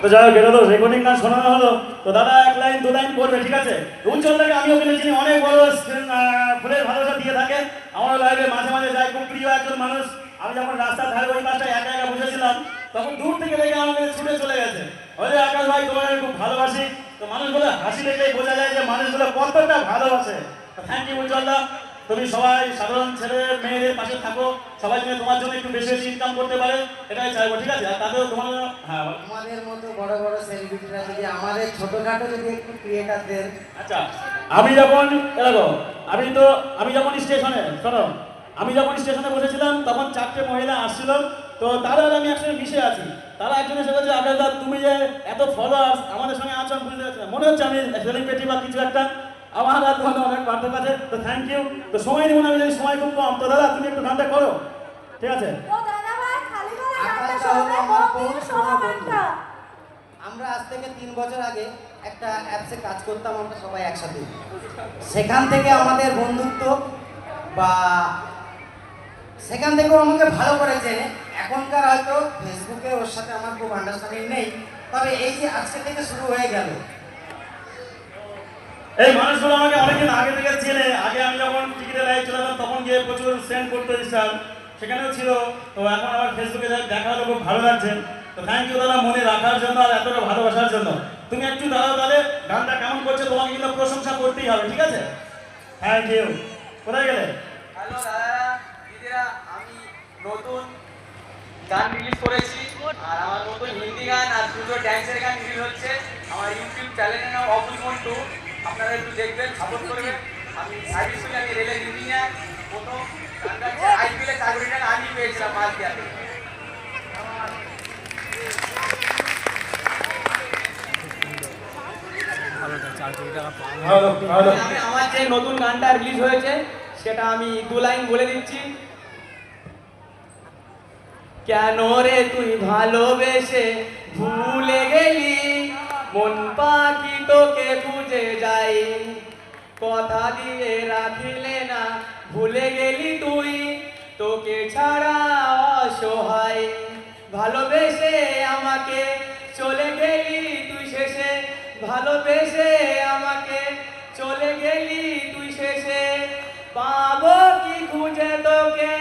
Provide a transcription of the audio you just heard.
তো যাই হোক, এটা তো রেকর্ডিং গান শোনানো হলো। তো দাদা এক লাইন দু লাইন বলবে, ঠিক আছে? উজ্জ্বলদাকে আমিও কিনেছি, অনেক বড় ফুলের ভালোবাসা দিয়ে থাকে। আমার লাইভে মাঝে মাঝে যায়, খুব প্রিয় একজন মানুষ। আমি যখন রাস্তার ধারে ওই পাশটায় একা একা বসেছিলাম, তখন দূর থেকে দেখে আমাকে ছুটে চলে গেছে, বলে আকাশ ভাই তোমার আমি খুব ভালোবাসি। তো মানুষগুলো হাসি দেখলেই বোঝা যায় যে মানুষগুলো কতটা ভালোবাসে। থ্যাংক ইউ উজ্জ্বলদা। তুমি সবাই সাধারণ ছেলে মেয়েদের পাশে থাকো, সবাই মিলে তোমার জন্য একটু বেশি বেশি ইনকাম করতে পারে, এটাই চাইবো, ঠিক আছে? আর তাতেও তোমার হ্যাঁ, আমাদের মতো বড় বড় সেলিব্রিটিরা যদি আমাদের ছোটখাটো যদি একটু ক্রিয়েটারদের। আচ্ছা, আমি যখন এরকম আমি যখন স্টেশনে শোনো, আমি যখন স্টেশনে বসেছিলাম তখন 4টে মহিলা আসছিল। তো তারা আর আমি একসঙ্গে মিশে আছি। তারা একজন এসে বলছে, আকাশদা তুমি যে এত ফলোয়ার্স আমাদের সঙ্গে আছো, আমি বুঝতে পারছি না, মনে হচ্ছে আমি সেলিব্রিটি বা কিছু একটা। আমার আর তোমাদের অনেক পার্থক্য আছে। তো থ্যাংক ইউ। তো সময় নেব না, আমি জানি সময় খুব কম। তো দাদা তুমি একটু গানটা করো, ঠিক আছে? আকাশটা হলো আমার পুরনো বন্ধু। আমরা আজ থেকে 3 বছর আগে একটা অ্যাপসে কাজ করতাম আমরা সবাই একসাথে। সেখান থেকে আমাদের বন্ধুত্ব বা সেখান থেকেও আমাকে ভালো করে চেনে। এখনকার হয়তো ফেসবুকে ওর সাথে আমার খুব আন্ডারস্ট্যান্ডিং নেই, তবে এই যে আজকে থেকে শুরু হয়ে গেল। এই মানুষগুলো আমাকে অনেকদিন আগে থেকে চেনে। আগে আমি যখন টিকিটে লাইভ চলাতাম তখন গিয়ে প্রচুর সেন্ড করতে দিতাম, সেখানেও ছিল। তো এখন আবার ফেসবুকে দেখা হলো, খুব ভালো লাগছে। তো থ্যাংক ইউ দাদা, মনে রাখার জন্য আর এতটা ভালোবাসার জন্য। তুমি একটু দাঁড়াও, তাহলে গানটা কেমন করছে তোমাকে কিন্তু প্রশংসা করতেই হবে, ঠিক আছে? Thank you. কোথায় গেলে? হ্যালো দাদারা দিদিরা, আমি নতুন গান রিলিজ করেছি। আর আমার নতুন হিন্দি গান আর দুটো ড্যান্সের গান রিলিজ হচ্ছে। আমার ইউটিউব চ্যানেলের নাম অবুল মন্টু। আপনারা একটু দেখবেন, সাপোর্ট করবেন। আমি সার্ভিস করি, আমি রেলের ইঞ্জিনিয়ার। প্রথম গানটা আইপিএলে চাকরিটা আমি পেয়েছিলাম মাঝদিয়াতে। আমি আমার যে নতুন গানটা রিলিজ হয়েছে সেটা আমি 2 লাইন বলে দিচ্ছি। কেন রে তুই ভালোবেসে ভুলে গেলি, মন পাখি তোকে খুঁজে যাই, কথা দিয়ে রাখিলে না ভুলে গেলি তুই, তোকে ছাড়া অসহায়, ভালোবেসে আমাকে চলে গেলি তুই শেষে, ভালোবেসে আমাকে চলে গেলি তুই শেষে, পাবো কি খুঁজে তোকে